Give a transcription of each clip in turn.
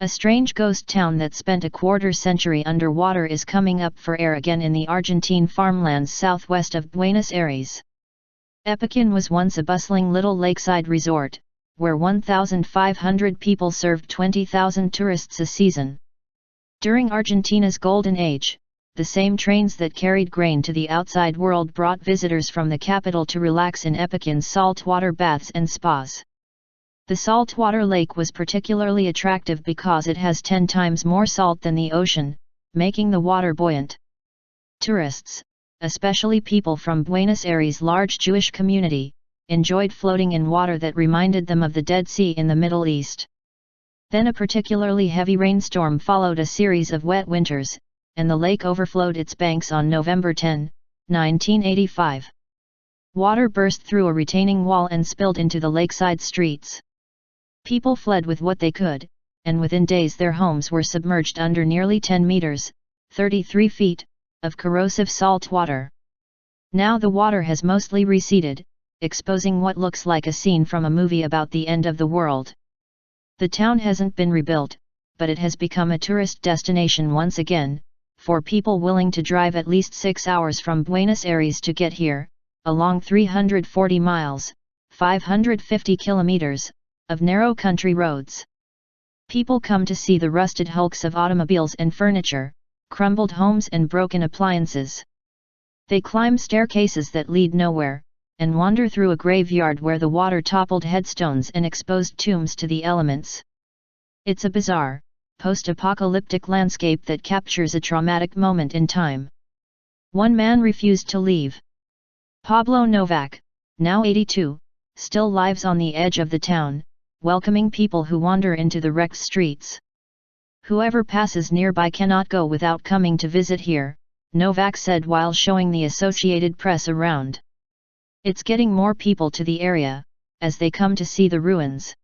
A strange ghost town that spent a quarter-century underwater is coming up for air again in the Argentine farmlands southwest of Buenos Aires. Epecuen was once a bustling little lakeside resort, where 1,500 people served 20,000 tourists a season. During Argentina's golden age, the same trains that carried grain to the outside world brought visitors from the capital to relax in Epecuen's saltwater baths and spas. The saltwater lake was particularly attractive because it has 10 times more salt than the ocean, making the water buoyant. Tourists, especially people from Buenos Aires' large Jewish community, enjoyed floating in water that reminded them of the Dead Sea in the Middle East. Then a particularly heavy rainstorm followed a series of wet winters, and the lake overflowed its banks on November 10, 1985. Water burst through a retaining wall and spilled into the lakeside streets. People fled with what they could, and within days their homes were submerged under nearly 10 meters, 33 feet, of corrosive salt water. Now the water has mostly receded, exposing what looks like a scene from a movie about the end of the world. The town hasn't been rebuilt, but it has become a tourist destination once again, for people willing to drive at least 6 hours from Buenos Aires to get here, along 340 miles, 550 kilometers, of narrow country roads. People come to see the rusted hulks of automobiles and furniture, crumbled homes and broken appliances. They climb staircases that lead nowhere, and wander through a graveyard where the water toppled headstones and exposed tombs to the elements. It's a bizarre, post-apocalyptic landscape that captures a traumatic moment in time. One man refused to leave. Pablo Novak, now 82, still lives on the edge of the town, welcoming people who wander into the wrecked streets. Whoever passes nearby cannot go without coming to visit here, Novak said while showing the Associated Press around. It's getting more people to the area, as they come to see the ruins.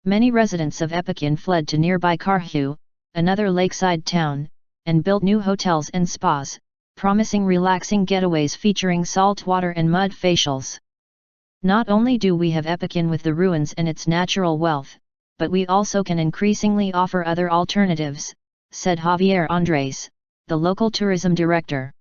Many residents of Epecuen fled to nearby Carhu, another lakeside town, and built new hotels and spas, promising relaxing getaways featuring salt water and mud facials. Not only do we have Epecuen with the ruins and its natural wealth, but we also can increasingly offer other alternatives, said Javier Andres, the local tourism director.